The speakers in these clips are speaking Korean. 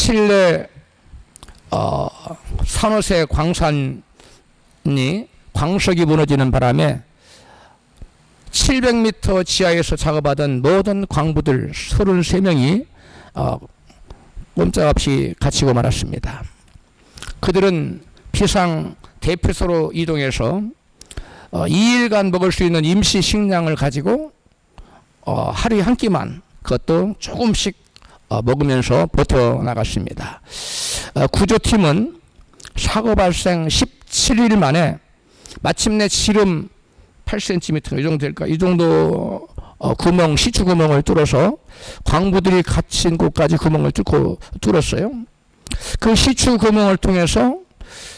칠레 산호세 광산이 광석이 무너지는 바람에 700m 지하에서 작업하던 모든 광부들 33명이 꼼짝없이 갇히고 말았습니다. 그들은 비상 대피소로 이동해서 2일간 먹을 수 있는 임시 식량을 가지고 하루에 한 끼만, 그것도 조금씩 먹으면서 버텨나갔습니다. 구조팀은 사고 발생 17일 만에 마침내 지름 8cm 이 정도 될까? 이 정도 구멍, 시추 구멍을 뚫어서 광부들이 갇힌 곳까지 구멍을 뚫었어요. 그 시추 구멍을 통해서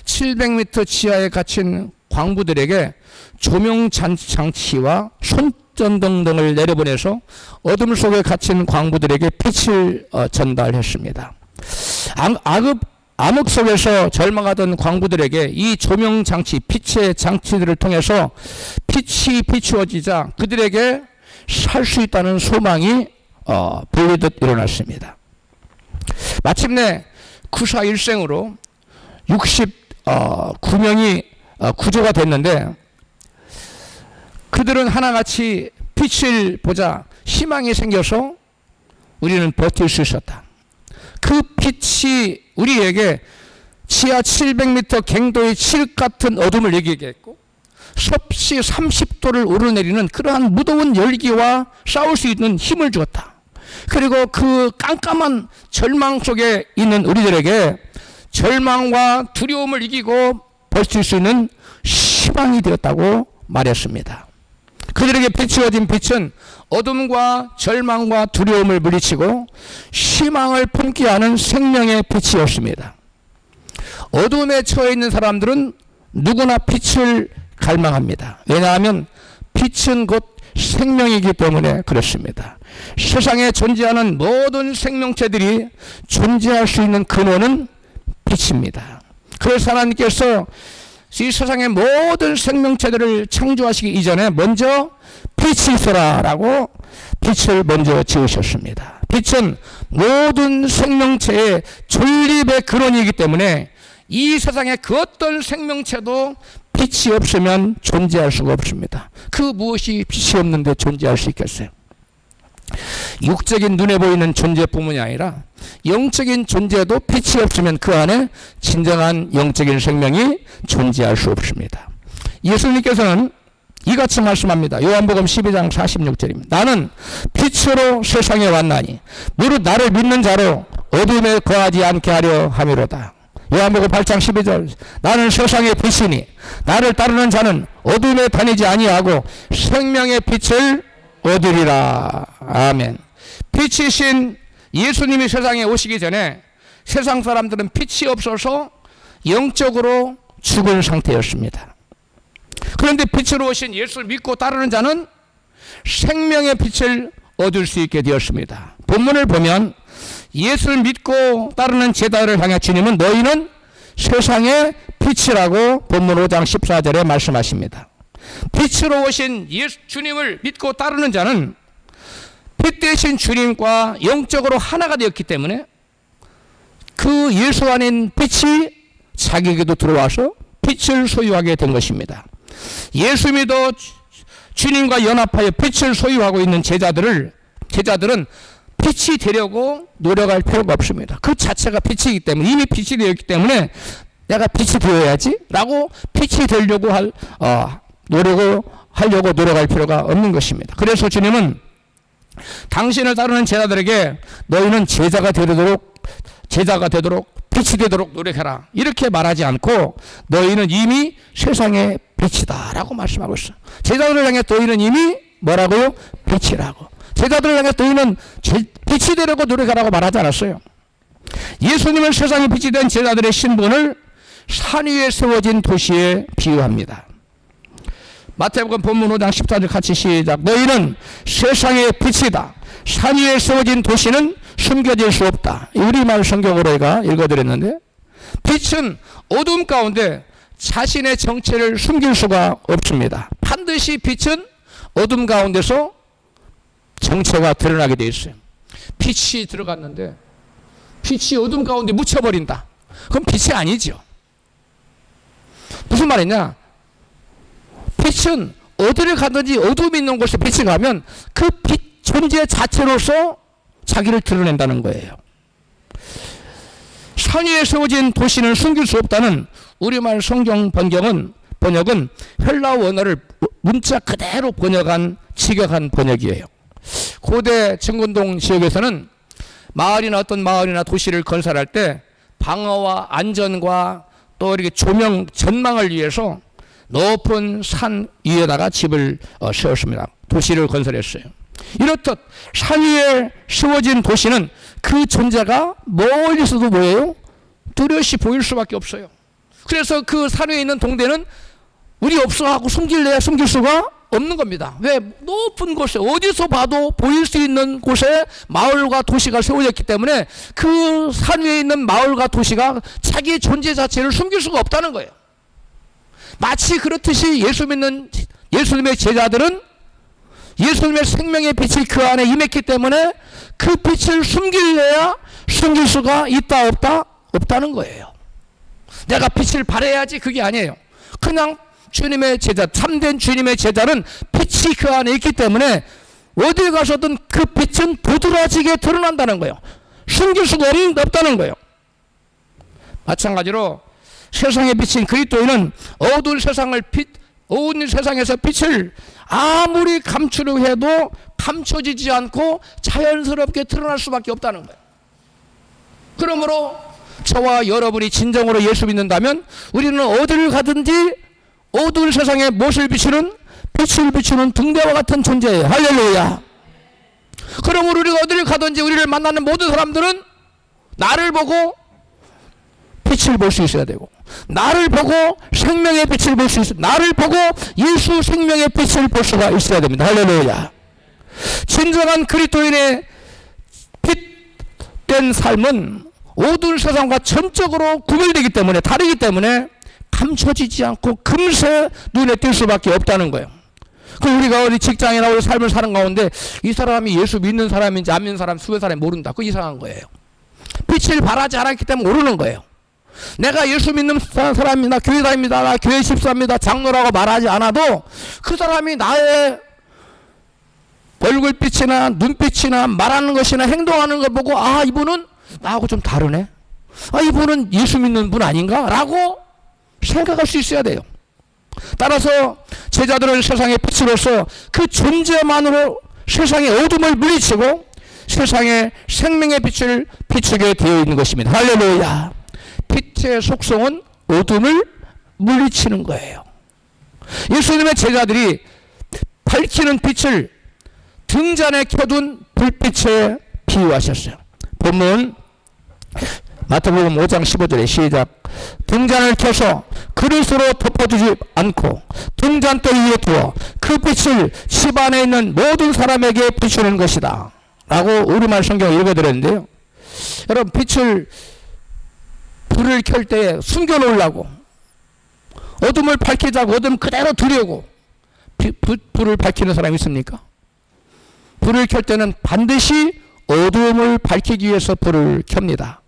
700m 지하에 갇힌 광부들에게 조명 장치와 손전등 등을 내려보내서 어둠 속에 갇힌 광부들에게 빛을 전달했습니다. 암흑 속에서 절망하던 광부들에게 이 조명 장치, 빛의 장치들을 통해서 빛이 비추어지자 그들에게 살 수 있다는 소망이 보이듯 일어났습니다. 마침내 구사일생으로 69명이 구조가 됐는데, 그들은 하나같이 빛을 보자 희망이 생겨서 우리는 버틸 수 있었다. 그 빛이 우리에게 지하 700m 갱도의 칠흑 같은 어둠을 얘기하게 했고, 섭씨 30도를 오르내리는 그러한 무더운 열기와 싸울 수 있는 힘을 주었다. 그리고 그 깜깜한 절망 속에 있는 우리들에게 절망과 두려움을 이기고 버틸 수 있는 희망이 되었다고 말했습니다. 그들에게 비추어진 빛은 어둠과 절망과 두려움을 물리치고 희망을 품게 하는 생명의 빛이었습니다. 어둠에 처해 있는 사람들은 누구나 빛을 갈망합니다. 왜냐하면 빛은 곧 생명이기 때문에 그렇습니다. 세상에 존재하는 모든 생명체들이 존재할 수 있는 근원은 빛입니다. 그래서 하나님께서 이 세상의 모든 생명체들을 창조하시기 이전에 먼저 빛이 있어라 라고 빛을 먼저 지으셨습니다. 빛은 모든 생명체의 존립의 근원이기 때문에 이 세상의 그 어떤 생명체도 빛이 없으면 존재할 수가 없습니다. 그 무엇이 빛이 없는데 존재할 수 있겠어요? 육적인 눈에 보이는 존재뿐만이 아니라 영적인 존재도 빛이 없으면 그 안에 진정한 영적인 생명이 존재할 수 없습니다. 예수님께서는 이같이 말씀합니다. 요한복음 12장 46절입니다. 나는 빛으로 세상에 왔나니 무릇 나를 믿는 자로 어둠에 거하지 않게 하려 함이로다. 요한복음 8장 12절 나는 세상의 빛이니 나를 따르는 자는 어둠에 다니지 아니하고 생명의 빛을 얻으리라. 아멘. 빛이신 예수님이 세상에 오시기 전에 세상 사람들은 빛이 없어서 영적으로 죽은 상태였습니다. 그런데 빛으로 오신 예수를 믿고 따르는 자는 생명의 빛을 얻을 수 있게 되었습니다. 본문을 보면 예수를 믿고 따르는 제자들을 향해 주님은 너희는 세상의 빛이라고 본문 5장 14절에 말씀하십니다. 빛으로 오신 주님을 믿고 따르는 자는 빛 대신 주님과 영적으로 하나가 되었기 때문에 그 예수 안인 빛이 자기에게도 들어와서 빛을 소유하게 된 것입니다. 예수 믿어 주님과 연합하여 빛을 소유하고 있는 제자들은 빛이 되려고 노력할 필요가 없습니다. 그 자체가 빛이기 때문에, 이미 빛이 되었기 때문에 내가 빛이 되어야지 라고 빛이 되려고 노력할 필요가 없는 것입니다. 그래서 주님은 당신을 따르는 제자들에게 너희는 제자가 되도록 빛이 되도록 노력해라 이렇게 말하지 않고 너희는 이미 세상의 빛이다 라고 말씀하고 있어요. 제자들을 향해 너희는 이미 뭐라고요? 빛이라고. 제자들을 향해 너희는 빛이 되려고 노력하라고 말하지 않았어요. 예수님은 세상의 빛이 된 제자들의 신분을 산 위에 세워진 도시에 비유합니다. 마태복음 본문 5장 14절 같이 시작. 너희는 세상의 빛이다. 산 위에 세워진 도시는 숨겨질 수 없다. 우리말 성경으로 제가 읽어드렸는데, 빛은 어둠 가운데 자신의 정체를 숨길 수가 없습니다. 반드시 빛은 어둠 가운데서 정체가 드러나게 되어 있어요. 빛이 들어갔는데 빛이 어둠 가운데 묻혀버린다. 그럼 빛이 아니죠. 무슨 말이냐? 빛은 어디를 가든지 어둠이 있는 곳에 빛이 가면 그 빛 존재 자체로서 자기를 드러낸다는 거예요. 산 위에 세워진 도시는 숨길 수 없다는 우리말 성경 번역은 헬라어 원어를 문자 그대로 번역한 직역한 번역이에요. 고대 청근동 지역에서는 마을이나 어떤 마을이나 도시를 건설할 때 방어와 안전과 또 이렇게 조명 전망을 위해서 높은 산 위에다가 집을 세웠습니다. 도시를 건설했어요. 이렇듯 산 위에 세워진 도시는 그 존재가 멀리서도 뭐예요? 뚜렷이 보일 수밖에 없어요. 그래서 그 산 위에 있는 동대는 우리 없어 하고 숨길 수가 없는 겁니다. 왜? 높은 곳에 어디서 봐도 보일 수 있는 곳에 마을과 도시가 세워졌기 때문에 그 산 위에 있는 마을과 도시가 자기의 존재 자체를 숨길 수가 없다는 거예요. 마치 그렇듯이 예수님의 제자들은 예수님의 생명의 빛이 그 안에 임했기 때문에 그 빛을 숨길 수가 있다 없다는 거예요. 내가 빛을 발해야지 그게 아니에요. 그냥 주님의 제자, 참된 주님의 제자는 빛이 그 안에 있기 때문에 어디 가서든 그 빛은 도드라지게 드러난다는 거예요. 숨길 수가 없다는 거예요. 마찬가지로 세상에 비친 그리스도인은 어두운 세상에서 빛을 아무리 감추려 해도 감춰지지 않고 자연스럽게 드러날 수밖에 없다는 거예요. 그러므로 저와 여러분이 진정으로 예수 믿는다면 우리는 어디를 가든지 어두운 세상에 무엇을 비추는? 빛을 비추는 등대와 같은 존재예요. 할렐루야. 그러므로 우리가 어디를 가든지 우리를 만나는 모든 사람들은 나를 보고 빛을 볼 수 있어야 되고, 나를 보고 생명의 빛을 볼 수 있어야, 나를 보고 예수 생명의 빛을 볼 수가 있어야 됩니다. 할렐루야. 진정한 그리스도인의 빛된 삶은 어두운 세상과 전적으로 구별되기 때문에, 다르기 때문에 감춰지지 않고 금세 눈에 띌 수밖에 없다는 거예요. 그 우리가 어디 직장이나 우리 삶을 사는 가운데 이 사람이 예수 믿는 사람인지 안 믿는 사람, 수많은 사람이 모른다. 그 이상한 거예요. 빛을 발하지 않았기 때문에 모르는 거예요. 내가 예수 믿는 사람이나 교회 다닙니다, 나 교회 집사입니다, 장로라고 말하지 않아도 그 사람이 나의 얼굴빛이나 눈빛이나 말하는 것이나 행동하는 걸 보고 아, 이분은 나하고 좀 다르네, 아, 이분은 예수 믿는 분 아닌가? 라고 생각할 수 있어야 돼요. 따라서 제자들은 세상의 빛으로서 그 존재만으로 세상의 어둠을 물리치고 세상의 생명의 빛을 비추게 되어 있는 것입니다. 할렐루야. 빛의 속성은 어둠을 물리치는 거예요. 예수님의 제자들이 밝히는 빛을 등잔에 켜둔 불빛에 비유하셨어요. 본문 마태복음 5장 15절에 시작. 등잔을 켜서 그릇으로 덮어두지 않고 등잔대 위에 두어 그 빛을 집 안에 있는 모든 사람에게 비추는 것이다 라고 우리말 성경을 읽어드렸는데요. 여러분, 불을 켤 때 숨겨놓으려고, 어둠을 밝히자고 어둠 그대로 두려고 불을 밝히는 사람이 있습니까? 불을 켤 때는 반드시 어둠을 밝히기 위해서 불을 켭니다.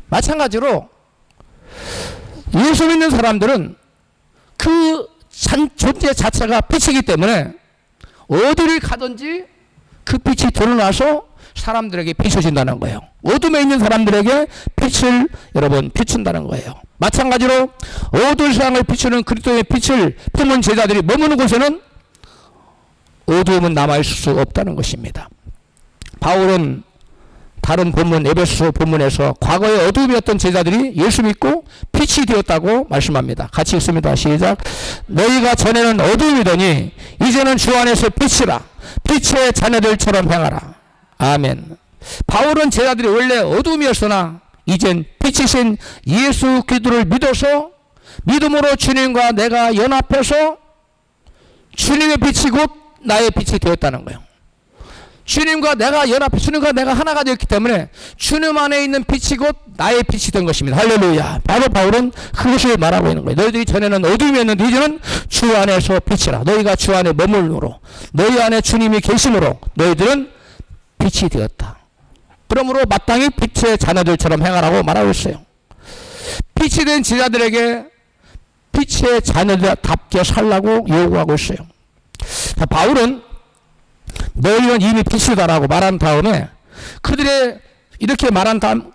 마찬가지로 예수 믿는 사람들은 그 존재 자체가 빛이기 때문에 어디를 가든지 그 빛이 드러나서 사람들에게 비춰진다는 거예요. 어둠에 있는 사람들에게 빛을 여러분 비춘다는 거예요. 마찬가지로 어두운 세상을 비추는 그리스도의 빛을 품은 제자들이 머무는 곳에는 어두움은 남아있을 수 없다는 것입니다. 바울은 다른 본문 에베소 본문에서 과거의 어둠이었던 제자들이 예수 믿고 빛이 되었다고 말씀합니다. 같이 읽습니다. 시작. 너희가 전에는 어둠이더니 이제는 주 안에서 빛이라. 빛의 자녀들처럼 행하라. 아멘. 바울은 제자들이 원래 어둠이었으나 이젠 빛이신 예수 그리스도를 믿어서 믿음으로 주님과 내가 연합해서 주님의 빛이 곧 나의 빛이 되었다는 거예요. 주님과 내가 연합해, 주님과 내가 하나가 되었기 때문에 주님 안에 있는 빛이 곧 나의 빛이 된 것입니다. 할렐루야. 바로 바울은 그것을 말하고 있는 거예요. 너희들이 전에는 어둠이었는데 이제는 주 안에서 빛이라. 너희가 주 안에 머물므로, 너희 안에 주님이 계심으로 너희들은 빛이 되었다. 그러므로 마땅히 빛의 자녀들처럼 행하라고 말하고 있어요. 빛이 된 제자들에게 빛의 자녀답게 살라고 요구하고 있어요. 자, 바울은 너희는 이미 빛이다라고 말한 다음에 그들의 이렇게 말한 다음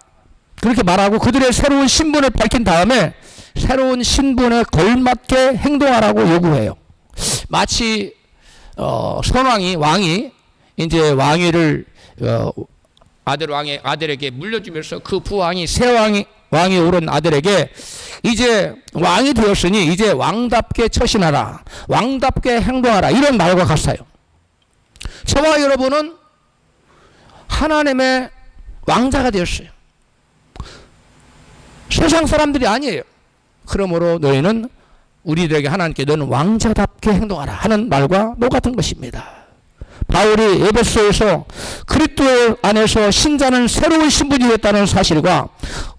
그렇게 말하고 그들의 새로운 신분을 밝힌 다음에 새로운 신분에 걸맞게 행동하라고 요구해요. 마치 왕이 이제 왕위를 아들에게 물려주면서 그 부왕이 새 왕이 오른 아들에게 이제 왕이 되었으니 이제 왕답게 처신하라, 왕답게 행동하라, 이런 말과 같아요. 저와 여러분은 하나님의 왕자가 되었어요. 세상 사람들이 아니에요. 그러므로 너희는 우리들에게 하나님께 너는 왕자답게 행동하라 하는 말과 똑같은 것입니다. 바울이 에베소에서 그리스도 안에서 신자는 새로운 신분이 됐다는 사실과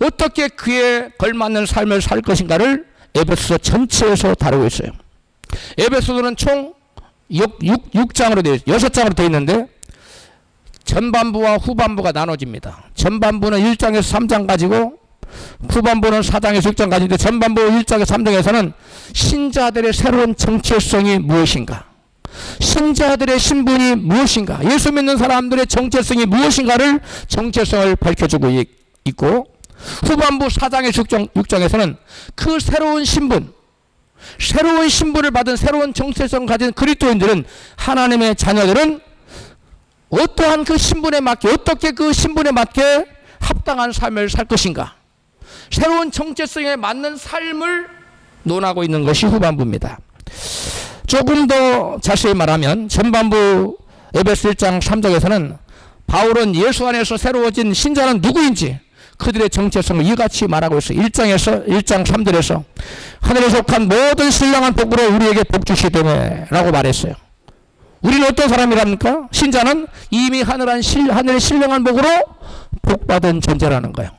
어떻게 그에 걸맞는 삶을 살 것인가를 에베소 전체에서 다루고 있어요. 에베소는 총 6장으로 되어 있어요. 6장으로 되어 있는데 전반부와 후반부가 나눠집니다. 전반부는 1장에서 3장 가지고 후반부는 4장에서 6장 가지는데 전반부 1장에서 3장에서는 신자들의 새로운 정체성이 무엇인가, 신자들의 신분이 무엇인가, 예수 믿는 사람들의 정체성이 무엇인가를 정체성을 밝혀주고 있고, 후반부 4장에서 6장에서는 그 새로운 신분을 받은 새로운 정체성을 가진 그리스도인들은, 하나님의 자녀들은 어떠한 그 신분에 맞게, 어떻게 그 신분에 맞게 합당한 삶을 살 것인가, 새로운 정체성에 맞는 삶을 논하고 있는 것이 후반부입니다. 조금 더 자세히 말하면 전반부 에베소 1장 3절에서는 바울은 예수 안에서 새로워진 신자는 누구인지 그들의 정체성을 이같이 말하고 있어요. 1장 3절에서 하늘에 속한 모든 신령한 복으로 우리에게 복 주시되네 라고 말했어요. 우리는 어떤 사람이랍니까? 신자는 이미 하늘의 신령한 복으로 복받은 존재라는 거예요.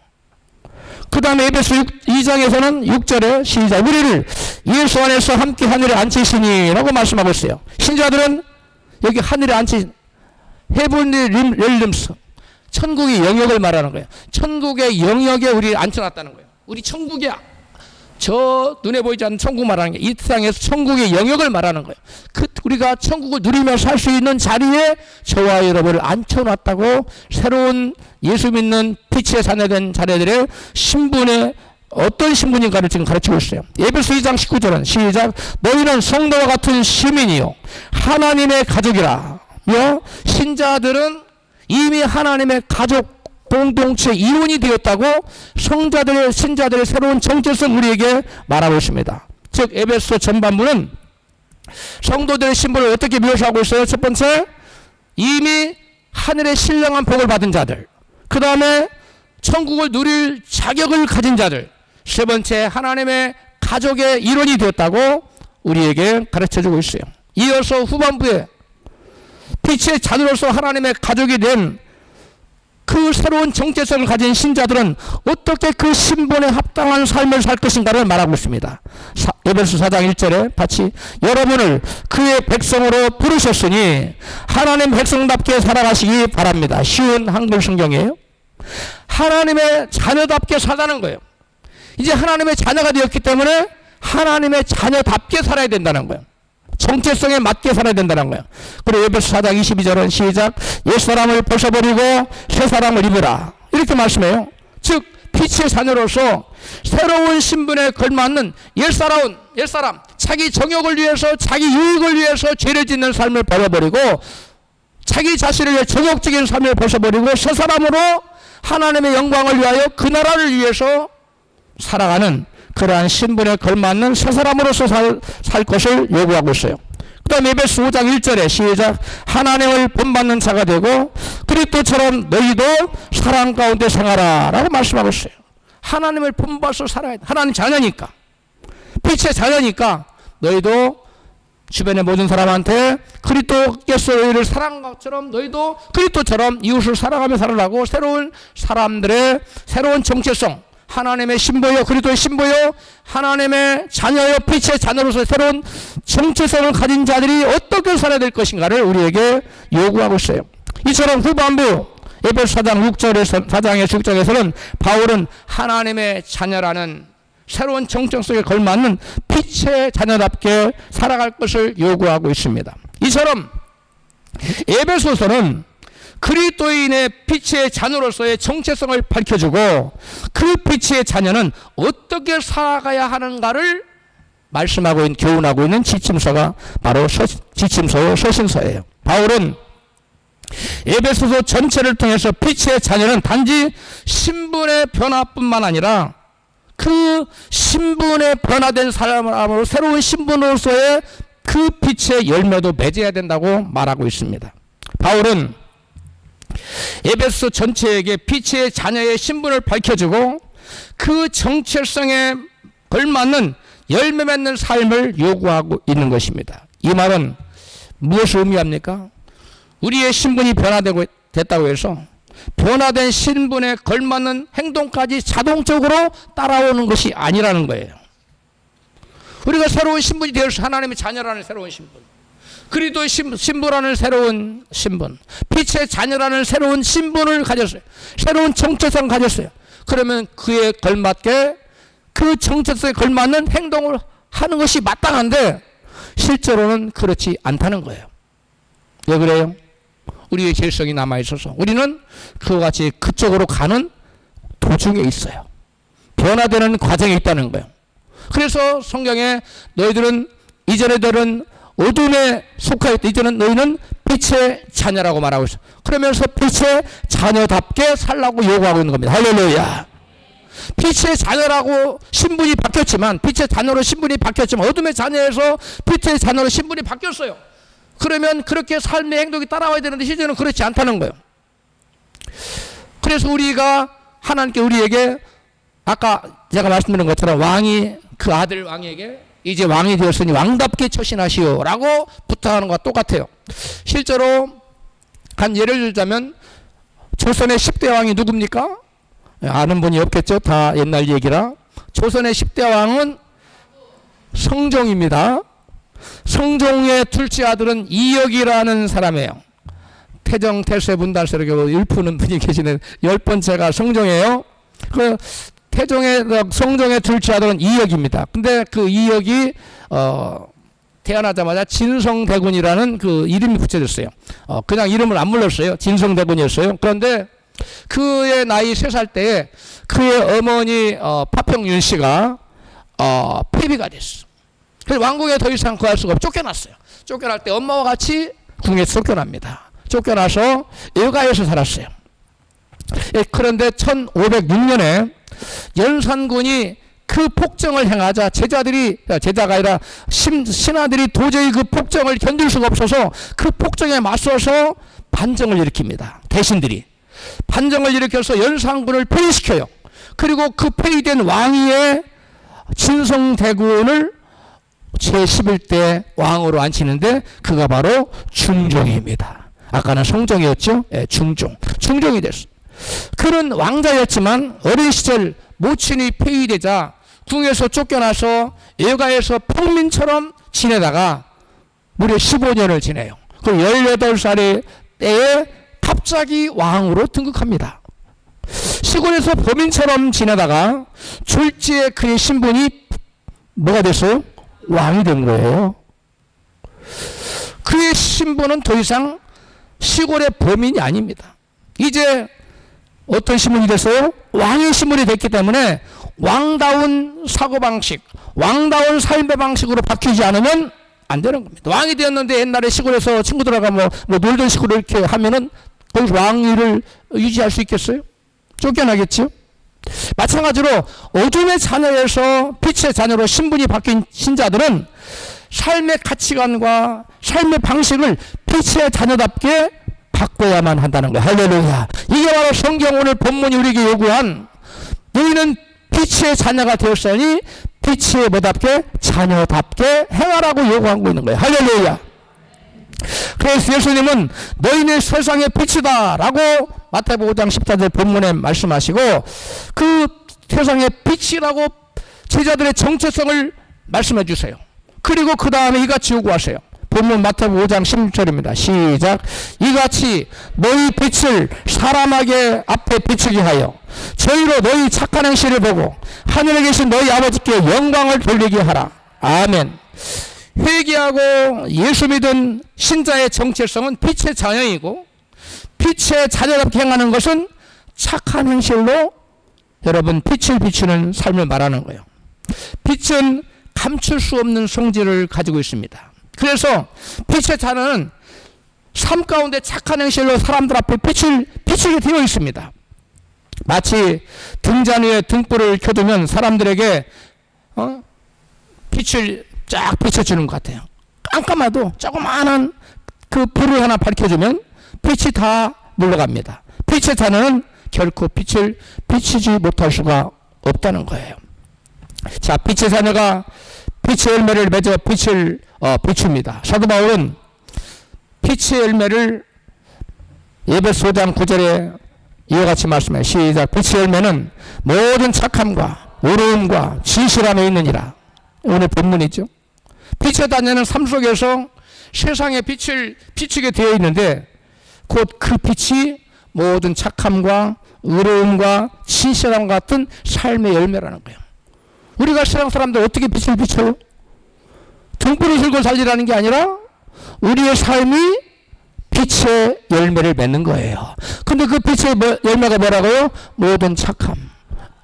그 다음에 에베소 2장에서는 6절에 시작, 우리를 예수 안에서 함께 하늘에 앉히시니 라고 말씀하고 있어요. 신자들은 여기 하늘에 앉힌 헤븐리 렐름스, 천국의 영역을 말하는 거예요. 천국의 영역에 우리를 앉혀놨다는 거예요. 우리 천국에, 저 눈에 보이지 않는 천국 말하는 게 이 땅에서 천국의 영역을 말하는 거예요. 우리가 천국을 누리며 살 수 있는 자리에 저와 여러분을 앉혀놨다고, 새로운 예수 믿는 빛의 자녀된 자녀들의 신분에 어떤 신분인가를 지금 가르치고 있어요. 에베소 2장 19절은 시작, 너희는 성도와 같은 시민이요 하나님의 가족이라. 신자들은 이미 하나님의 가족 공동체 이원이 되었다고 신자들의 새로운 정체성 우리에게 말하고 있습니다. 즉 에베소 전반부는 성도들의 신분을 어떻게 묘사하고 있어요? 첫 번째, 이미 하늘의 신령한 복을 받은 자들, 그 다음에 천국을 누릴 자격을 가진 자들, 세 번째, 하나님의 가족의 일원이 되었다고 우리에게 가르쳐주고 있어요. 이어서 후반부에 빛의 자녀로서 하나님의 가족이 된 그 새로운 정체성을 가진 신자들은 어떻게 그 신분에 합당한 삶을 살 것인가를 말하고 있습니다. 에베소 4장 1절에 같이, 여러분을 그의 백성으로 부르셨으니 하나님 백성답게 살아가시기 바랍니다. 쉬운 한글 성경이에요. 하나님의 자녀답게 살라는 거예요. 이제 하나님의 자녀가 되었기 때문에 하나님의 자녀답게 살아야 된다는 거예요. 정체성에 맞게 살아야 된다는 거예요. 그리고 에베소 4장 22절은 시작, 옛사람을 벗어버리고 새사람을 입으라 이렇게 말씀해요. 즉 빛의 자녀로서 새로운 신분에 걸맞는 옛사람, 자기 정욕을 위해서, 자기 유익을 위해서 죄를 짓는 삶을 버려버리고 자기 자신을 위해 정욕적인 삶을 벗어버리고 새사람으로 하나님의 영광을 위하여 그 나라를 위해서 살아가는 그러한 신분에 걸맞는 새 사람으로서 살 것을 요구하고 있어요. 그 다음에 에베소 5장 1절에 시작, 하나님을 본받는 자가 되고 그리스도처럼 너희도 사랑 가운데 생활하라 라고 말씀하고 있어요. 하나님을 본받아서 살아야 돼. 하나님 자녀니까, 빛의 자녀니까 너희도 주변의 모든 사람한테 그리스도께서 너희를 사랑한 것처럼 너희도 그리스도처럼 이웃을 사랑하며 살아라고, 새로운 사람들의 새로운 정체성, 하나님의 신부요, 그리스도의 신부요, 하나님의 자녀요, 빛의 자녀로서 새로운 정체성을 가진 자들이 어떻게 살아야 될 것인가를 우리에게 요구하고 있어요. 이처럼 후반부 에베소 4장 4장의 6절에서는 바울은 하나님의 자녀라는 새로운 정체 속에 걸맞는 빛의 자녀답게 살아갈 것을 요구하고 있습니다. 이처럼 에베소서는 그리스도인의 빛의 자녀로서의 정체성을 밝혀주고 그 빛의 자녀는 어떻게 살아가야 하는가를 말씀하고 있는, 교훈하고 있는 지침서가 바로 지침서 서신서예요. 바울은 에베소서 전체를 통해서 빛의 자녀는 단지 신분의 변화뿐만 아니라 그 신분의 변화된 사람으로 새로운 신분으로서의 그 빛의 열매도 맺어야 된다고 말하고 있습니다. 바울은 에베소 전체에게 빛의 자녀의 신분을 밝혀주고 그 정체성에 걸맞는 열매 맺는 삶을 요구하고 있는 것입니다. 이 말은 무엇을 의미합니까? 우리의 신분이 됐다고 해서 변화된 신분에 걸맞는 행동까지 자동적으로 따라오는 것이 아니라는 거예요. 우리가 새로운 신분이 되어서 하나님의 자녀라는 새로운 신분, 그리스도의 신부라는 새로운 신분, 빛의 자녀라는 새로운 신분을 가졌어요. 새로운 정체성을 가졌어요. 그러면 그에 걸맞게 그 정체성에 걸맞는 행동을 하는 것이 마땅한데 실제로는 그렇지 않다는 거예요. 왜 그래요? 우리의 죄성이 남아있어서 우리는 그와 같이 그쪽으로 가는 도중에 있어요. 변화되는 과정에 있다는 거예요. 그래서 성경에 너희들은 이전에들은 어둠에 속하였다, 이제는 너희는 빛의 자녀라고 말하고 있어요. 그러면서 빛의 자녀답게 살라고 요구하고 있는 겁니다. 할렐루야. 빛의 자녀라고 신분이 바뀌었지만, 빛의 자녀로 신분이 바뀌었지만 어둠의 자녀에서 빛의 자녀로 신분이 바뀌었어요. 그러면 그렇게 삶의 행동이 따라와야 되는데 실제는 그렇지 않다는 거예요. 그래서 우리가 하나님께 우리에게 아까 제가 말씀드린 것처럼 왕이 그 아들 왕에게 이제 왕이 되었으니 왕답게 처신하시오 라고 부탁하는 것과 똑같아요. 실제로 한 예를 들자면 조선의 10대 왕이 누굽니까? 아는 분이 없겠죠. 다 옛날 얘기라. 조선의 10대 왕은 성종입니다. 성종의 둘째 아들은 이역이라는 사람이에요. 태정, 태세, 분단세 이렇게 읊는 분이 계시는 10번째가 성종이에요. 그 성종의 둘째 아들은 이역입니다. 근데 그 이역이 태어나자마자 진성대군이라는 그 이름이 붙여졌어요. 그냥 이름을 안 불렀어요. 진성대군이었어요. 그런데 그의 나이 3살 때에 그의 어머니 파평윤 씨가 폐비가 됐어. 그래서 왕궁에 더 이상 거할 수가 없어. 쫓겨났어요. 쫓겨날 때 엄마와 같이 궁에서 쫓겨납니다. 쫓겨나서 여가에서 살았어요. 그런데 1506년에 연산군이 그 폭정을 행하자 제자가 아니라 신하들이 도저히 그 폭정을 견딜 수가 없어서 그 폭정에 맞서서 반정을 일으킵니다. 대신들이 반정을 일으켜서 연산군을 폐위시켜요. 그리고 그 폐위된 왕위의 진성대군을 제11대 왕으로 앉히는데 그가 바로 중종입니다. 아까는 성종이었죠. 중종이 됐어. 그는 왕자였지만 어린 시절 모친이 폐위되자 궁에서 쫓겨나서 여가에서 평민처럼 지내다가 무려 15년을 지내요. 그 18살의 때에 갑자기 왕으로 등극합니다. 시골에서 범인처럼 지내다가 졸지에 그의 신분이 뭐가 됐어요? 왕이 된 거예요. 그의 신분은 더 이상 시골의 범인이 아닙니다. 이제 어떤 신분이 됐어요? 왕의 신분이 됐기 때문에 왕다운 사고방식, 왕다운 삶의 방식으로 바뀌지 않으면 안 되는 겁니다. 왕이 되었는데 옛날에 시골에서 친구들하고 뭐 놀던 식으로 이렇게 하면은 거기서 왕위를 유지할 수 있겠어요? 쫓겨나겠죠? 마찬가지로 어둠의 자녀에서 빛의 자녀로 신분이 바뀐 신자들은 삶의 가치관과 삶의 방식을 빛의 자녀답게 바꿔야만 한다는 거예요. 할렐루야. 이게 바로 성경 오늘 본문이 우리에게 요구한 너희는 빛의 자녀가 되었으니 빛의 뭐답게 자녀답게 행하라고 요구하고 있는 거예요. 할렐루야. 그래서 예수님은 너희는 세상의 빛이다 라고 마태복음 5장 14절 본문에 말씀하시고 그 세상의 빛이라고 제자들의 정체성을 말씀해 주세요. 그리고 그 다음에 이같이 요구하세요. 본문 마태복음 5장 16절입니다. 시작. 이같이 너희 빛을 사람에게 앞에 비추게 하여 저희로 너희 착한 행실을 보고 하늘에 계신 너희 아버지께 영광을 돌리게 하라. 아멘. 회개하고 예수 믿은 신자의 정체성은 빛의 자녀이고, 빛의 자녀답게 행하는 것은 착한 행실로 여러분 빛을 비추는 삶을 말하는 거예요. 빛은 감출 수 없는 성질을 가지고 있습니다. 그래서 빛의 자녀는 삶 가운데 착한 행실로 사람들 앞에 빛을 비추게 되어 있습니다. 마치 등잔 위에 등불을 켜두면 사람들에게 빛을 쫙 비춰주는 것 같아요. 깜깜해도 조그마한 그 불을 하나 밝혀주면 빛이 다 물러갑니다. 빛의 자녀는 결코 빛을 비추지 못할 수가 없다는 거예요. 자, 빛의 자녀가 빛의 열매를 맺어 빛을 비춥니다. 사도 바울은 빛의 열매를 에베소 5장 9절에 이와 같이 말씀해요. 시작. 빛의 열매는 모든 착함과 의로움과 진실함에 있느니라. 오늘 본문이죠. 빛의 자녀는 삶 속에서 세상의 빛을 비추게 되어 있는데 곧 그 빛이 모든 착함과 의로움과 진실함 같은 삶의 열매라는 거예요. 우리가 세상 사람들 어떻게 빛을 비춰요? 등불을 들고 살리라는 게 아니라 우리의 삶이 빛의 열매를 맺는 거예요. 근데 그 빛의 열매가 뭐라고요? 모든 착함,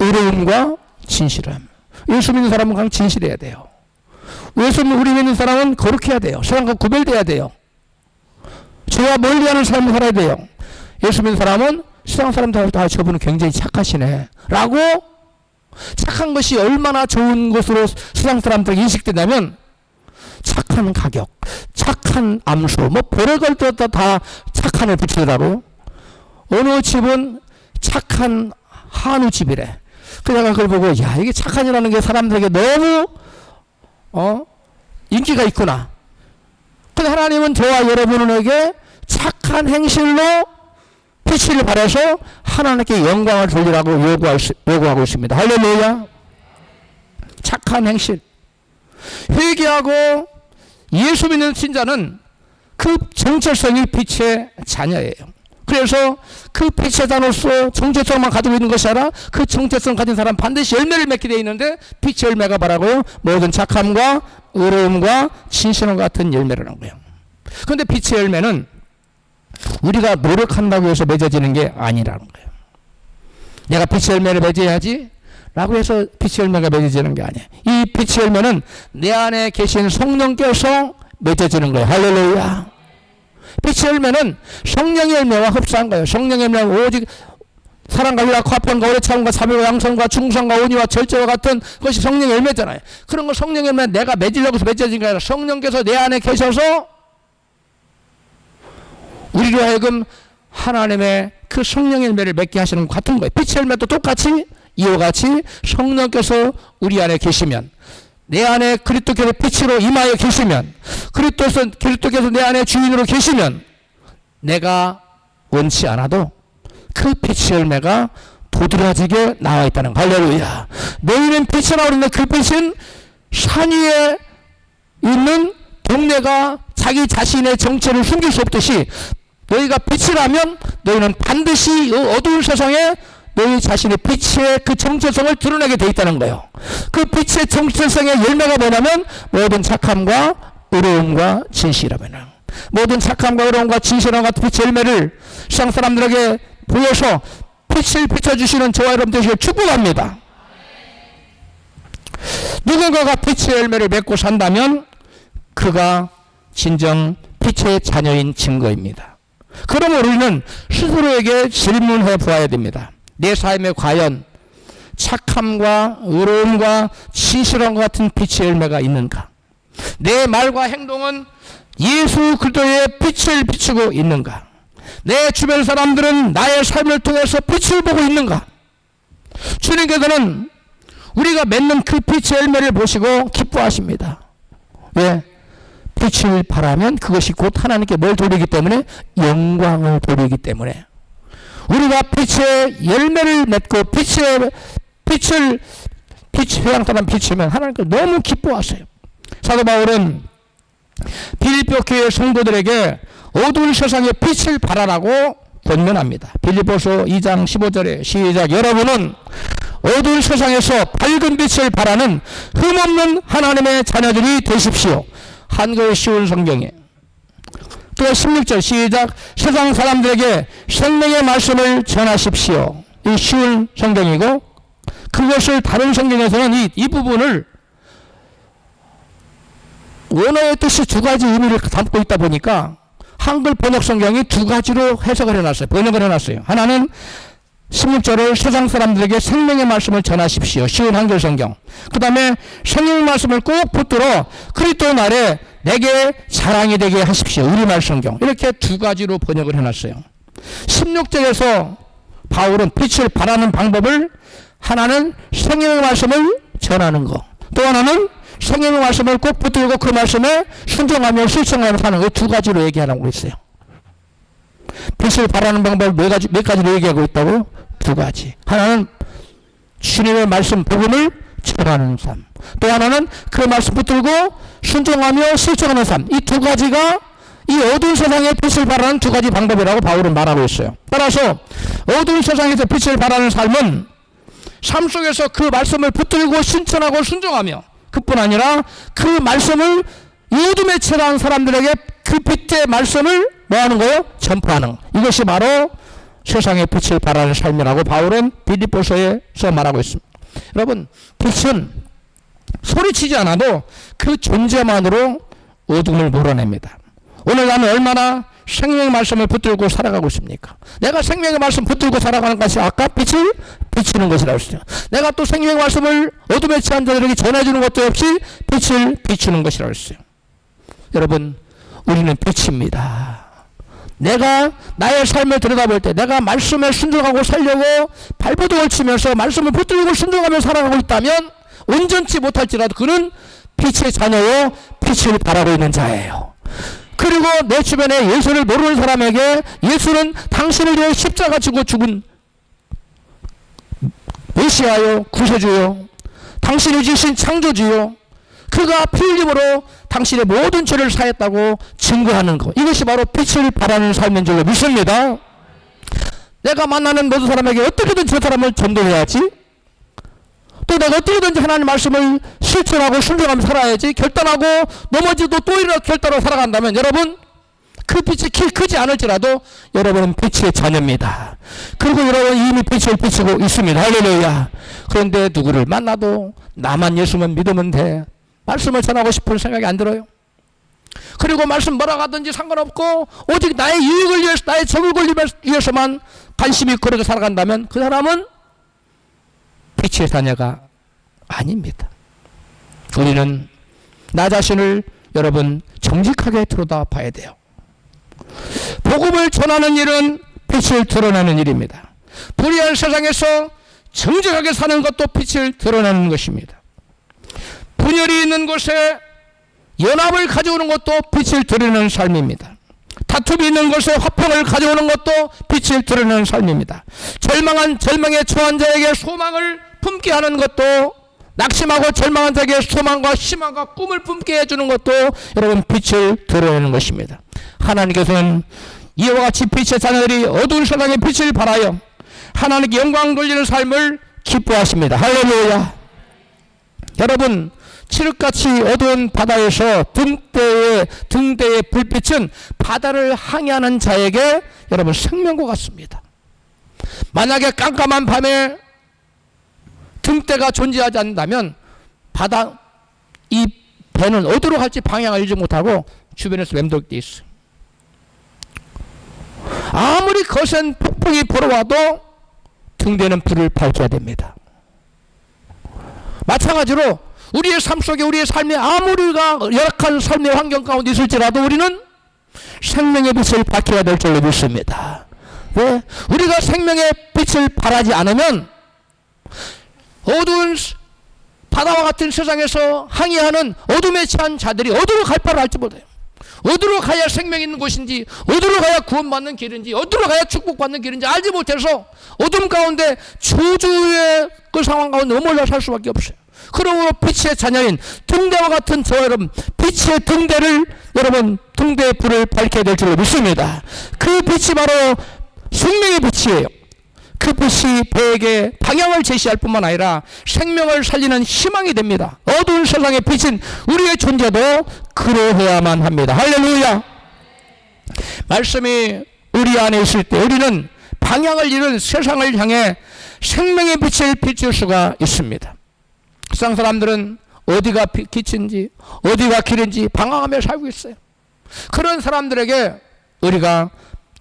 의로움과 진실함. 예수 믿는 사람은 그냥 진실해야 돼요. 우리 믿는 사람은 거룩해야 돼요. 세상과 구별돼야 돼요. 죄와 멀리하는 삶을 살아야 돼요. 예수 믿는 사람은 세상 사람들한테 저분은 굉장히 착하시네 라고, 착한 것이 얼마나 좋은 것으로 세상 사람들에게 인식된다면 착한 가격, 착한 암수, 뭐 별의걸 다 착한을 붙이더라고요. 어느 집은 착한 한우집이래. 그래서 그걸 보고 야, 이게 착한이라는 게 사람들에게 너무 인기가 있구나. 근데 하나님은 저와 여러분에게 착한 행실로 빛을 발해서 하나님께 영광을 돌리라고 요구하고 있습니다. 할렐루야. 착한 행실. 회개하고 예수 믿는 신자는 그 정체성이 빛의 자녀예요. 그래서 그 빛의 자녀로서 정체성만 가지고 있는 것이 아니라 그 정체성 가진 사람 반드시 열매를 맺게 되어 있는데, 빛의 열매가 뭐라고요? 모든 착함과 의로움과 진실함 같은 열매라는 거예요. 그런데 빛의 열매는 우리가 노력한다고 해서 맺어지는 게 아니라는 거예요. 내가 빛의 열매를 맺어야지 라고 해서 빛의 열매가 맺어지는 게 아니에요. 이 빛의 열매는 내 안에 계신 성령께서 맺어지는 거예요. 할렐루야. 빛의 열매는 성령의 열매와 흡사한 거예요. 성령의 열매는 오직 사랑과 희락, 화평과 오래 참음과 자비와 양선과 충성과 온유와 절제와 같은 것이 성령의 열매잖아요. 그런 거 성령의 열매는 내가 맺으려고 해서 맺어진 게 아니라 성령께서 내 안에 계셔서 우리로 하여금 하나님의 그 성령의 열매를 맺게 하시는 것 같은 거예요. 빛의 열매도 똑같이 이와 같이 성령께서 우리 안에 계시면, 내 안에 그리스도께서 빛으로 임하여 계시면, 그리스도께서 내 안에 주인으로 계시면 내가 원치 않아도 그 빛의 열매가 도드라지게 나와 있다는 거예요. 할렐루야. 너희는 빛이라고 그러는데 그 빛은 산 위에 있는 동네가 자기 자신의 정체를 숨길 수 없듯이 너희가 빛이라면 너희는 반드시 이 어두운 세상에 너희 자신의 빛의 그 정체성을 드러내게 돼 있다는 거예요. 그 빛의 정체성의 열매가 뭐냐면 모든 착함과 의로움과 진실함이라. 모든 착함과 의로움과 진실함 같은 빛의 열매를 세상 사람들에게 보여서 빛을 비춰주시는 저와 여러분 되시길 축복합니다. 누군가가 빛의 열매를 맺고 산다면 그가 진정 빛의 자녀인 증거입니다. 그러면 우리는 스스로에게 질문해 보아야 됩니다. 내 삶에 과연 착함과 의로움과 진실함과 같은 빛의 열매가 있는가? 내 말과 행동은 예수 그리스도의 빛을 비추고 있는가? 내 주변 사람들은 나의 삶을 통해서 빛을 보고 있는가? 주님께서는 우리가 맺는 그 빛의 열매를 보시고 기뻐하십니다. 왜? 빛을 발하면 그것이 곧 하나님께 뭘 돌리기 때문에? 영광을 돌리기 때문에. 우리가 빛의 열매를 맺고 빛을 세상 사람 비추면 하나님께 너무 기뻐하세요. 사도 바울은 빌립보 교회 성도들에게 어두운 세상에 빛을 발하라고 권면합니다. 빌립보서 2장 15절에 시작. 여러분은 어두운 세상에서 밝은 빛을 발하는 흠없는 하나님의 자녀들이 되십시오. 한글 쉬운 성경에. 또 16절 시작. 세상 사람들에게 생명의 말씀을 전하십시오. 이 쉬운 성경이고, 그것을 다른 성경에서는 이 부분을 원어의 뜻이 두 가지 의미를 담고 있다 보니까 한글 번역 성경이 두 가지로 해석을 해놨어요. 번역을 해놨어요. 하나는 16절을 세상 사람들에게 생명의 말씀을 전하십시오. 쉬운 한글 성경. 그 다음에 생명의 말씀을 꼭 붙들어 그리스도 날에 내게 자랑이 되게 하십시오. 우리말 성경. 이렇게 두 가지로 번역을 해놨어요. 16절에서 바울은 빛을 발하는 방법을, 하나는 생명의 말씀을 전하는 거, 또 하나는 생명의 말씀을 꼭 붙들고 그 말씀에 순종하며 실천하며 사는 거, 두 가지로 얘기하라고 했어요. 빛을 발하는 방법을 몇 가지로 얘기하고 있다고? 두 가지. 하나는 주님의 말씀 복음을 전하는 삶, 또 하나는 그 말씀 붙들고 순종하며 실천하는 삶. 이 두 가지가 이 어두운 세상에 빛을 발하는 두 가지 방법이라고 바울은 말하고 있어요. 따라서 어두운 세상에서 빛을 발하는 삶은 삶 속에서 그 말씀을 붙들고 실천하고 순종하며, 그뿐 아니라 그 말씀을 이 어둠에 처한 사람들에게 그 빛의 말씀을 뭐하는 거예요? 전파하는. 이것이 바로 세상에 빛을 발하는 삶이라고 바울은 빌립보서에서 말하고 있습니다. 여러분, 빛은 소리치지 않아도 그 존재만으로 어둠을 몰아냅니다. 오늘 나는 얼마나 생명의 말씀을 붙들고 살아가고 있습니까? 내가 생명의 말씀 붙들고 살아가는 것이 아까 빛을 비추는 것이라고 했어요. 내가 또 생명의 말씀을 어둠에 처한 자들에게 전해주는 것도 없이 빛을 비추는 것이라고 했어요. 여러분, 우리는 빛입니다. 내가 나의 삶을 들여다볼 때 내가 말씀에 순종하고 살려고 발버둥을 치면서 말씀을 붙들고 순종하며 살아가고 있다면 온전치 못할지라도 그는 빛의 자녀요, 빛을 바라고 있는 자예요. 그리고 내 주변에 예수를 모르는 사람에게 예수는 당신을 위해 십자가 지고 죽은 메시아요, 구세주요, 당신이 주신 창조주요, 그가 피 흘림으로 당신의 모든 죄를 사했다고 증거하는 것, 이것이 바로 빛을 발하는 삶인 줄로 믿습니다. 내가 만나는 모든 사람에게 어떻게든 저 사람을 전도해야지, 또 내가 어떻게든지 하나님의 말씀을 실천하고 순종하며 살아야지, 결단하고 넘어지도 또 일어나 결단하고 살아간다면 여러분, 그 빛이 키 크지 않을지라도 여러분은 빛의 자녀입니다. 그리고 여러분 이미 빛을 비추고 있습니다. 할렐루야. 그런데 누구를 만나도 나만 예수만 믿으면 돼, 말씀을 전하고 싶은 생각이 안 들어요. 그리고 말씀 뭐라 하든지 상관없고 오직 나의 유익을 위해서, 나의 적을 권리기 위해서만 관심이 걸어져 살아간다면 그 사람은 빛의 자녀가 아닙니다. 우리는 나 자신을 여러분 정직하게 들여다봐야 돼요. 복음을 전하는 일은 빛을 드러내는 일입니다. 불의한 세상에서 정직하게 사는 것도 빛을 드러내는 것입니다. 분열이 있는 곳에 연합을 가져오는 것도 빛을 드러내는 삶입니다. 다툼이 있는 곳에 화평을 가져오는 것도 빛을 드러내는 삶입니다. 절망에 처한 자에게 소망을 품게 하는 것도, 낙심하고 절망한 자에게 소망과 희망과 꿈을 품게 해주는 것도 여러분 빛을 드러내는 것입니다. 하나님께서는 이와 같이 빛의 자녀들이 어두운 세상에 빛을 발하여 하나님께 영광 돌리는 삶을 기뻐하십니다. 할렐루야. 여러분, 칠흑같이 어두운 바다에서 등대의 불빛은 바다를 항해하는 자에게 여러분 생명과 같습니다. 만약에 깜깜한 밤에 등대가 존재하지 않는다면 이 배는 어디로 갈지 방향을 알지 못하고 주변에서 맴돌게 있어요. 아무리 거센 폭풍이 불어와도 등대는 불을 밝혀야 됩니다. 마찬가지로 우리의 삶 속에, 우리의 삶에 아무리가 열악한 삶의 환경 가운데 있을지라도 우리는 생명의 빛을 밝혀야 될 줄로 믿습니다. 왜? 우리가 생명의 빛을 발하지 않으면 어두운 바다와 같은 세상에서 항해하는 어둠에 처한 자들이 어디로 갈 바를 알지 못해요. 어디로 가야 생명이 있는 곳인지, 어디로 가야 구원받는 길인지, 어디로 가야 축복받는 길인지 알지 못해서 어둠 가운데 저주의 그 상황 가운데 머물러 살 수밖에 없어요. 그러므로 빛의 자녀인 등대와 같은 저 여러분, 빛의 등대를 여러분 등대의 불을 밝혀야 될 줄로 믿습니다. 그 빛이 바로 생명의 빛이에요. 그 빛이 배에게 방향을 제시할 뿐만 아니라 생명을 살리는 희망이 됩니다. 어두운 세상의 빛인 우리의 존재도 그러해야만 합니다. 할렐루야. 말씀이 우리 안에 있을 때 우리는 방향을 잃은 세상을 향해 생명의 빛을 비출 수가 있습니다. 세상 사람들은 어디가 빛인지 어디가 길인지 방황하며 살고 있어요. 그런 사람들에게 우리가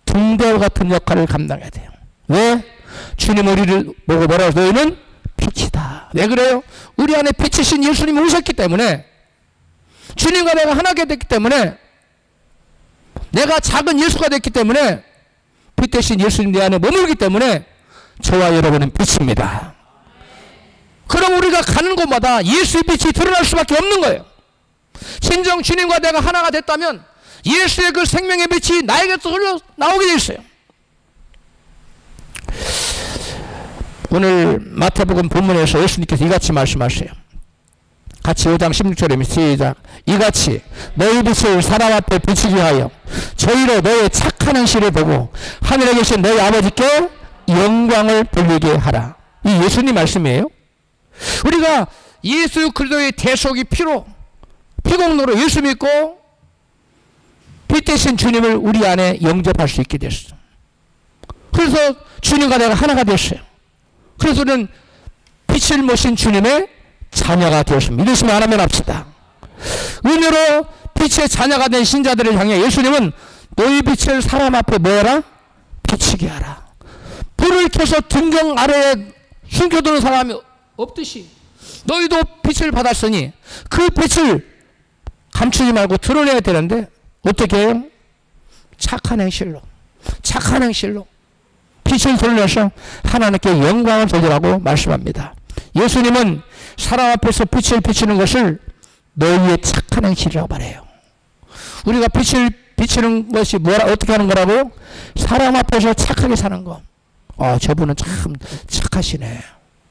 등대와 같은 역할을 감당해야 돼요. 왜? 주님 우리를 보고 뭐라고 너희는 빛이다. 왜 그래요? 우리 안에 빛이신 예수님이 오셨기 때문에, 주님과 내가 하나가 됐기 때문에, 내가 작은 예수가 됐기 때문에, 빛 대신 예수님 내 안에 머물기 때문에 저와 여러분은 빛입니다. 그럼 우리가 가는 곳마다 예수의 빛이 드러날 수밖에 없는 거예요. 진정 주님과 내가 하나가 됐다면 예수의 그 생명의 빛이 나에게서 흘러 나오게 돼 있어요. 오늘 마태복음 본문에서 예수님께서 이같이 말씀하세요. 같이 5장 16절에 시작. 이같이 너희 빛을 사람 앞에 비추게 하여 저희로 너의 착한 행실을 보고 하늘에 계신 너희 아버지께 영광을 돌리게 하라. 이 예수님 말씀이에요. 우리가 예수 그리스도의 대속의 피로, 피공로로 예수 믿고 빛 대신 주님을 우리 안에 영접할 수 있게 됐어. 그래서 주님과 내가 하나가 됐어요. 그래서 우리는 빛을 모신 주님의 자녀가 되었습니다. 믿으시면 하나면 합시다. 은혜로 빛의 자녀가 된 신자들을 향해 예수님은 너희 빛을 사람 앞에 뭐해라? 비치게 하라. 불을 켜서 등경 아래에 숨겨두는 사람이 없듯이 너희도 빛을 받았으니 그 빛을 감추지 말고 드러내야 되는데 어떻게 해요? 착한 행실로 빛을 드러내서 하나님께 영광을 돌리라고 말씀합니다. 예수님은 사람 앞에서 빛을 비추는 것을 너희의 착한 행실이라고 말해요. 우리가 빛을 비추는 것이 뭐라, 어떻게 하는 거라고? 사람 앞에서 착하게 사는 거. 저분은 참 착하시네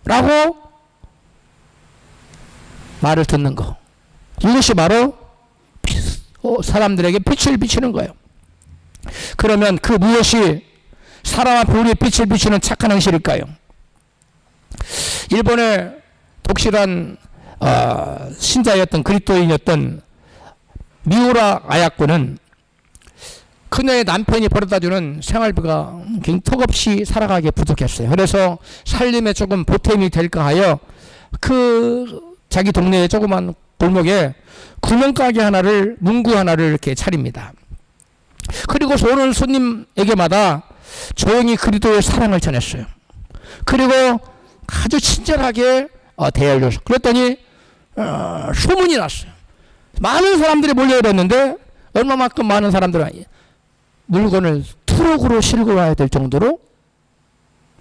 라고 말을 듣는 거. 이것이 바로 사람들에게 빛을 비추는 거예요. 그러면 그 무엇이 사람 앞에 우리의 빛을 비추는 착한 행실일까요? 일본의 독실한 신자였던 그리스도인이었던 미우라 아야코는 그녀의 남편이 벌어다주는 생활비가 굉장히 턱없이 살아가기에 부족했어요. 그래서 살림에 조금 보탬이 될까 하여 그 자기 동네의 조그만 골목에 구멍가게 하나를, 문구 하나를 이렇게 차립니다. 그리고서 오는 손님에게마다 조용히 그리스도의 사랑을 전했어요. 그리고 아주 친절하게 대하여서 그랬더니 소문이 났어요. 많은 사람들이 몰려들었는데 얼마만큼 많은 사람들은 물건을 트럭으로 실고 와야 될 정도로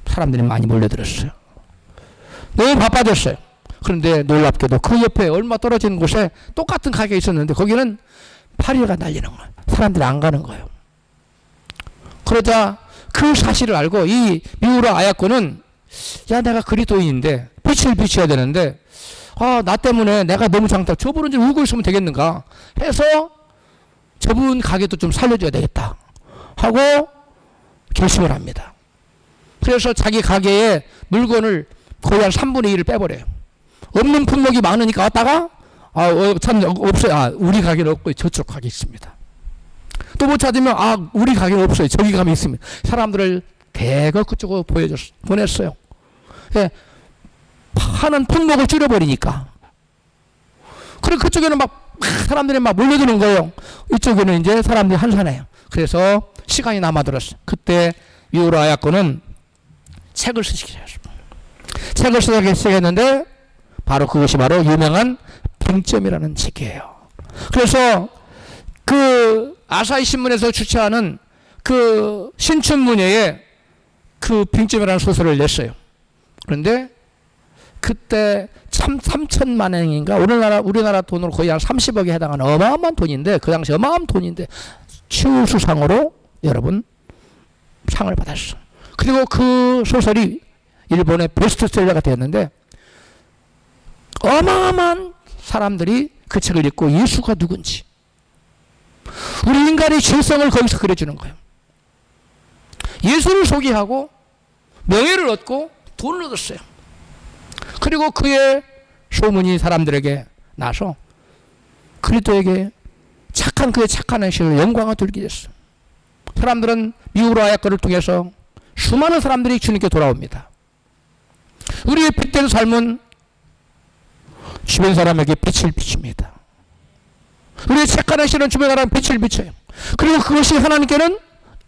사람들이 많이 몰려들었어요. 너무 바빠졌어요. 그런데 놀랍게도 그 옆에 얼마 떨어진 곳에 똑같은 가게가 있었는데 거기는 파리가 날리는 거예요. 사람들이 안 가는 거예요. 그러자 그 사실을 알고 이 미우라 아야코는 내가 그리스도인인데 빛을 비춰야 되는데 나 때문에 내가 너무 장타, 저분은 좀 울고 있으면 되겠는가 해서 저분 가게도 좀 살려줘야 되겠다 하고 결심을 합니다. 그래서 자기 가게에 물건을 거의 한 3분의 1을 빼버려요. 없는 품목이 많으니까 왔다가 참 없어요. 우리 가게는 없고 저쪽 가게 있습니다. 또 못 찾으면 우리 가게는 없어요. 저기 가면 있습니다. 사람들을 대거 그쪽으로 보냈어요. 예, 하는 품목을 줄여버리니까. 그리고 그쪽에는 사람들이 몰려드는 거예요. 이쪽에는 이제 사람들이 한산해요. 그래서 시간이 남아들었어요. 그때 미우라 아야코는 책을 쓰기 시작했습니다. 책을 쓰기 시작했는데 바로 그것이 바로 유명한 빙점이라는 책이에요. 그래서 그 아사히 신문에서 주최하는 그 신춘문예에 그 빙점이라는 소설을 냈어요. 그런데 그때 참 3천만 원인가 우리나라 돈으로 거의 한 30억에 해당하는 어마어마한 돈인데, 그 당시 어마어마한 돈인데 최우수상으로 여러분 상을 받았어. 그리고 그 소설이 일본의 베스트셀러가 되었는데 어마어마한 사람들이 그 책을 읽고 예수가 누군지, 우리 인간의 죄성을 거기서 그려주는 거예요. 예수를 소개하고 명예를 얻고 돈을 얻었어요. 그리고 그의 소문이 사람들에게 나서 그리스도에게 그의 착한 행실을 영광을 돌리게 됐어요. 사람들은 미우라 아야코를 통해서 수많은 사람들이 주님께 돌아옵니다. 우리의 빛된 삶은 주변 사람에게 빛을 비춥니다. 우리의 착한 행실은 주변 사람에게 빛을 비춰요. 그리고 그것이 하나님께는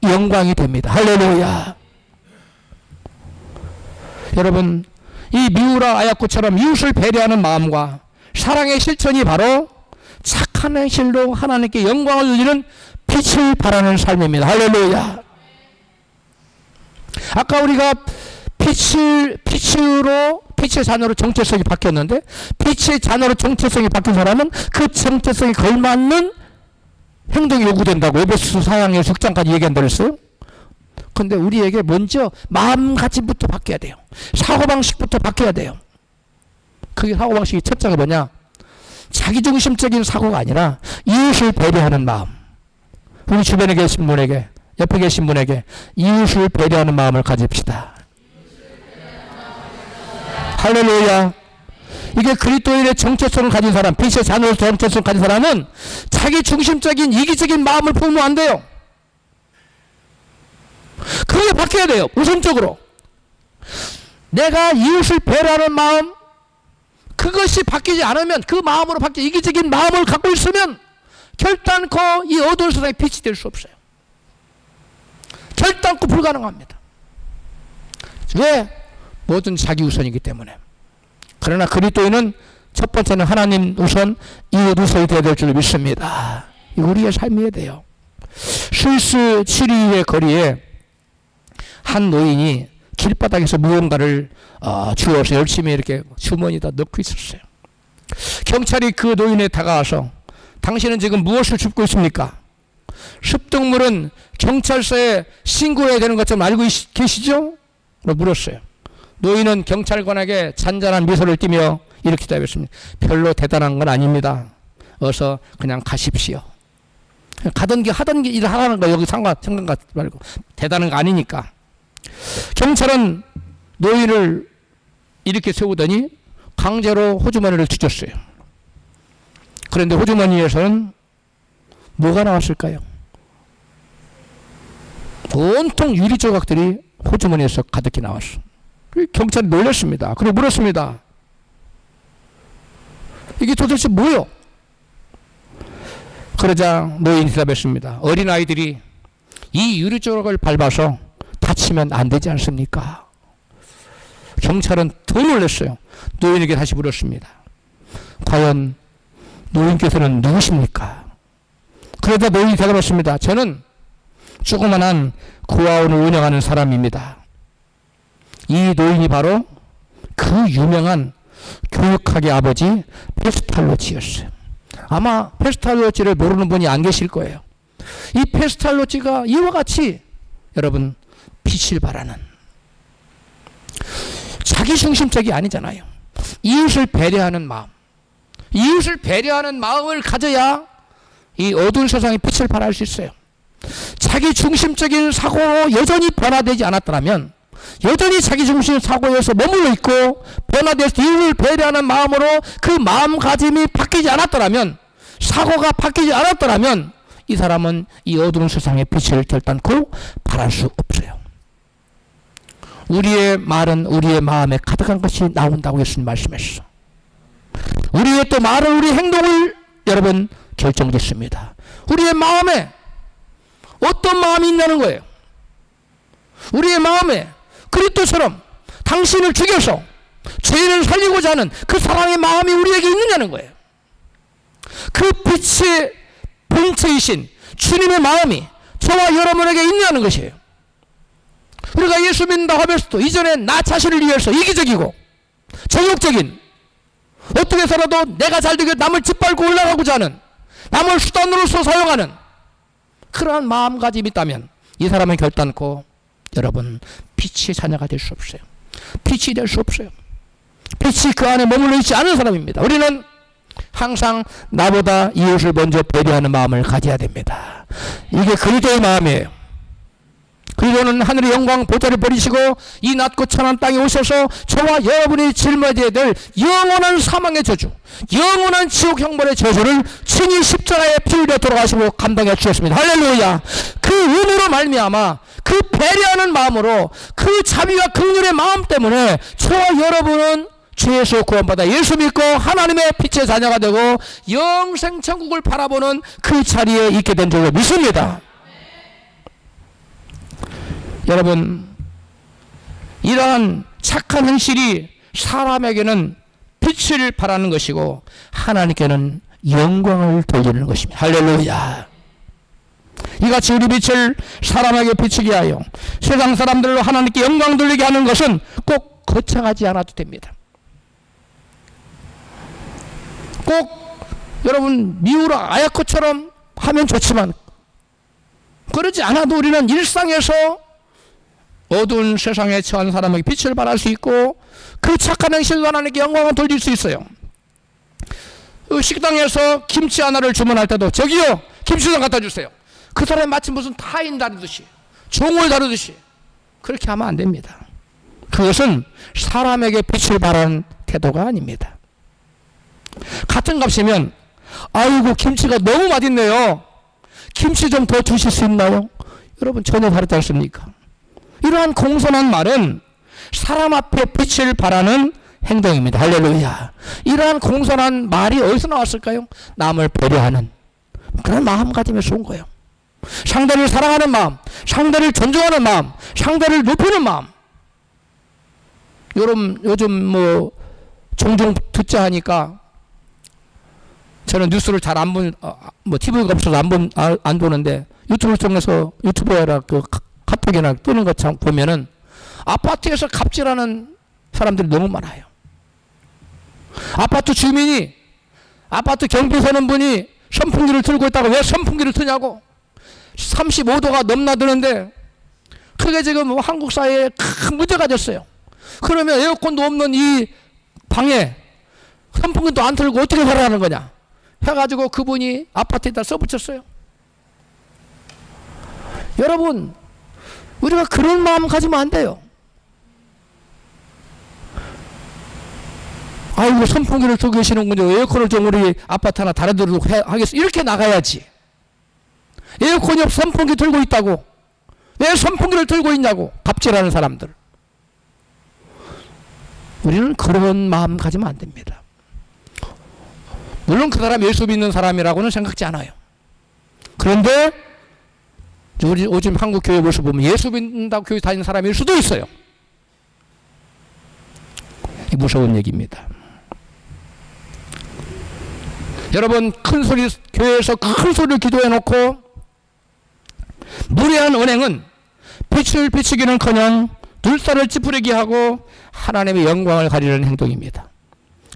영광이 됩니다. 할렐루야. 여러분, 이 미우라 아야코처럼 이웃을 배려하는 마음과 사랑의 실천이 바로 착한 행실로 하나님께 영광을 돌리는 빛을 발하는 삶입니다. 할렐루야. 아까 우리가 빛의 자녀로 정체성이 바뀌었는데, 빛의 자녀로 정체성이 바뀐 사람은 그 정체성에 걸맞는 행동이 요구된다고 에베소서 4장에서 6장까지 얘기한다 그랬어요. 근데 우리에게 먼저 마음가짐부터 바뀌어야 돼요. 사고방식부터 바뀌어야 돼요. 그게 사고방식이 첫째가 뭐냐? 자기중심적인 사고가 아니라 이웃을 배려하는 마음. 우리 주변에 계신 분에게, 옆에 계신 분에게 이웃을 배려하는 마음을 가집시다. 할렐루야. 이게 그리스도인의 정체성을 가진 사람, 빛의 자녀의 정체성을 가진 사람은 자기중심적인 이기적인 마음을 품으면 안 돼요. 그게 바뀌어야 돼요. 우선적으로 내가 이웃을 배려하는 마음, 그것이 바뀌지 않으면, 그 마음으로 바뀌어 이기적인 마음을 갖고 있으면 결단코 이 어두운 세상에 빛이 될 수 없어요. 결단코 불가능합니다. 왜? 뭐든 자기 우선이기 때문에. 그러나 그리스도인은 첫 번째는 하나님 우선, 이웃 우선이 되어야 될 줄 믿습니다. 우리의 삶이어야 돼요. 스위스 7위의 거리에 한 노인이 길바닥에서 무언가를 주워서 열심히 이렇게 주머니에다 넣고 있었어요. 경찰이 그 노인에 다가와서 당신은 지금 무엇을 줍고 있습니까? 습득물은 경찰서에 신고해야 되는 것처럼 알고 계시죠? 물었어요. 노인은 경찰관에게 잔잔한 미소를 띠며 이렇게 대답했습니다. 별로 대단한 건 아닙니다. 어서 그냥 가십시오. 하던 게 일을 하라는 거, 여기 생각 갖지 말고. 대단한 거 아니니까. 경찰은 노인을 이렇게 세우더니 강제로 호주머니를 뒤졌어요. 그런데 호주머니에서는 뭐가 나왔을까요? 온통 유리 조각들이 호주머니에서 가득히 나왔어. 경찰이 놀랐습니다. 그리고 물었습니다. 이게 도대체 뭐요? 그러자 노인이 대답했습니다. 어린아이들이 이 유리 조각을 밟아서 다치면 안 되지 않습니까? 경찰은 더 놀랐어요. 노인에게 다시 물었습니다. 과연 노인께서는 누구십니까? 그러자 노인이 대답했습니다. 저는 조그만한 고아원을 운영하는 사람입니다. 이 노인이 바로 그 유명한 교육학의 아버지 페스탈로치였어요. 아마 페스탈로치를 모르는 분이 안 계실 거예요. 이 페스탈로치가 이와 같이 여러분 빛을 발하는, 자기중심적이 아니잖아요. 이웃을 배려하는 마음, 이웃을 배려하는 마음을 가져야 이 어두운 세상에 빛을 발할 수 있어요. 자기중심적인 사고로 여전히 변화되지 않았더라면, 여전히 자기중심 사고에서 머물러 있고 변화돼서 이웃을 배려하는 마음으로 그 마음가짐이 바뀌지 않았더라면, 사고가 바뀌지 않았더라면 이 사람은 이 어두운 세상에 빛을 결단코 발할 수 없어요. 우리의 말은 우리의 마음에 가득한 것이 나온다고 예수님 말씀했어. 우리의 또 말은 우리 행동을 여러분 결정짓습니다. 우리의 마음에 어떤 마음이 있냐는 거예요. 우리의 마음에 그리스도처럼 당신을 죽여서 죄인을 살리고자 하는 그 사랑의 마음이 우리에게 있느냐는 거예요. 그 빛의 본체이신 주님의 마음이 저와 여러분에게 있냐는 것이에요. 우리가 예수 믿는다 하면서도 이전에 나 자신을 위해서 이기적이고 정욕적인, 어떻게 살아도 내가 잘 되게 남을 짓밟고 올라가고자 하는, 남을 수단으로서 사용하는 그러한 마음가짐이 있다면 이 사람은 결단코 여러분 빛의 자녀가 될 수 없어요. 빛이 될 수 없어요. 빛이 그 안에 머물러 있지 않은 사람입니다. 우리는 항상 나보다 이웃을 먼저 배려하는 마음을 가져야 됩니다. 이게 그리스도의 마음이에요. 그리스도는 하늘의 영광 보좌를 버리시고 이 낮고 천한 땅에 오셔서 저와 여러분이 짊어져야 될 영원한 사망의 저주, 영원한 지옥 형벌의 저주를 친히 십자가에 피 흘려 돌아가시고 감당해 주셨습니다. 할렐루야. 그 은혜로 말미암아 그 배려하는 마음으로 그 자비와 긍휼의 마음 때문에 저와 여러분은 죄에서 구원받아 예수 믿고 하나님의 빛의 자녀가 되고 영생 천국을 바라보는 그 자리에 있게 된 줄로 믿습니다. 여러분, 이러한 착한 행실이 사람에게는 빛을 발하는 것이고 하나님께는 영광을 돌리는 것입니다. 할렐루야. 이같이 우리 빛을 사람에게 비추게 하여 세상 사람들로 하나님께 영광 돌리게 하는 것은 꼭 거창하지 않아도 됩니다. 꼭 여러분 미우라 아야코처럼 하면 좋지만 그러지 않아도 우리는 일상에서 어두운 세상에 처한 사람에게 빛을 발할 수 있고 그 착한 행실로 하나님께 영광을 돌릴 수 있어요. 식당에서 김치 하나를 주문할 때도 저기요 김치 좀 갖다 주세요. 그 사람이 마치 무슨 타인 다루듯이 종을 다루듯이 그렇게 하면 안 됩니다. 그것은 사람에게 빛을 발하는 태도가 아닙니다. 같은 값이면 아이고 김치가 너무 맛있네요. 김치 좀 더 주실 수 있나요? 여러분 전혀 다르지 않습니까? 이러한 공손한 말은 사람 앞에 빛을 발하는 행동입니다. 할렐루야. 이러한 공손한 말이 어디서 나왔을까요? 남을 배려하는 그런 마음가짐에서 온 거예요. 상대를 사랑하는 마음, 상대를 존중하는 마음, 상대를 높이는 마음. 요즘 뭐 종종 듣자 하니까 저는 뉴스를 잘 안 뭐 TV가 없어서 안 보는데 유튜브를 통해서 유튜브에라 그 카톡이나 뜨는 것 참 보면은 아파트에서 갑질하는 사람들이 너무 많아요. 아파트 주민이 아파트 경비 서는 분이 선풍기를 틀고 있다가 왜 선풍기를 트냐고 35도가 넘나드는데 그게 지금 한국 사회에 큰 문제가 됐어요. 그러면 에어컨도 없는 이 방에 선풍기도 안 틀고 어떻게 살아가는 거냐 해가지고 그분이 아파트에다 써붙였어요. 여러분 우리가 그런 마음 가지면 안 돼요. 아이고 선풍기를 두고 계시는군요. 에어컨을 좀 우리 아파트 하나 다른 데로 하겠어. 이렇게 나가야지. 에어컨이 없어 선풍기 들고 있다고. 왜 선풍기를 들고 있냐고. 갑질하는 사람들. 우리는 그런 마음 가지면 안 됩니다. 물론 그 사람 예수 믿는 사람이라고는 생각지 않아요. 그런데 우리 요즘 한국 교회 모습 보면 예수 믿는다고 교회 다니는 사람일 수도 있어요. 무서운 얘기입니다. 여러분 큰 소리 교회에서 큰 소리를 기도해 놓고 무례한 언행은 빛을 비추기는커녕 둘살을 찌푸리게 하고 하나님의 영광을 가리는 행동입니다.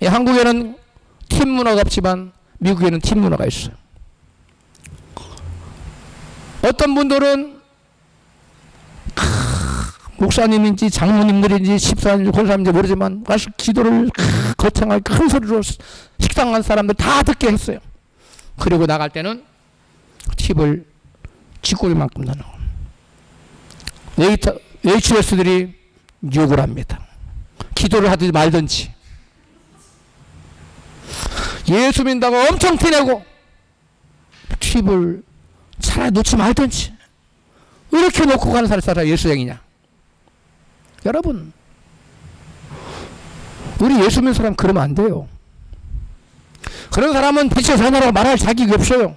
한국에는 팀 문화가 없지만 미국에는 팀 문화가 있어요. 어떤 분들은 목사님인지 장로님들인지 집사님인지 권사님인지 모르지만 가서 기도를 거창하게 큰 소리로 식당 간 사람들 다 듣게 했어요. 그리고 나갈 때는 팁을 쥐꼬리만큼 나눠. 웨이트레스들이 욕을 합니다. 기도를 하든지 말든지. 예수 믿는다고 엄청 티내고 팁을 차라리 놓지 말든지. 이렇게 놓고 가는 사람이 예수쟁이냐. 여러분 우리 예수 믿는 사람 그러면 안 돼요. 그런 사람은 빛의 자녀라고 말할 자격이 없어요.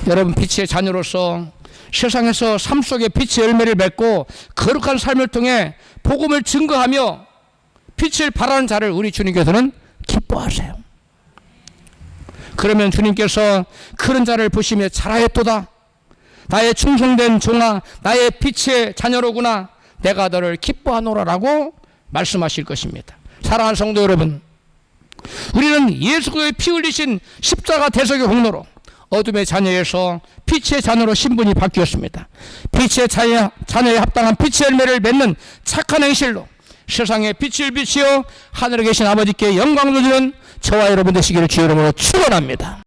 여러분 빛의 자녀로서 세상에서 삶 속에 빛의 열매를 맺고 거룩한 삶을 통해 복음을 증거하며 빛을 발하는 자를 우리 주님께서는 기뻐하세요. 그러면 주님께서 그런 자를 보시며 잘하였도다. 나의 충성된 종아, 나의 빛의 자녀로구나. 내가 너를 기뻐하노라라고 말씀하실 것입니다. 사랑하는 성도 여러분, 우리는 예수 그리스도의 피 흘리신 십자가 대속의 공로로 어둠의 자녀에서 빛의 자녀로 신분이 바뀌었습니다. 빛의 자녀에 합당한 빛의 열매를 맺는 착한 행실로 세상에 빛을 비치어 하늘에 계신 아버지께 영광 돌리는 저와 여러분 되시기를 주의 이름으로 축원합니다.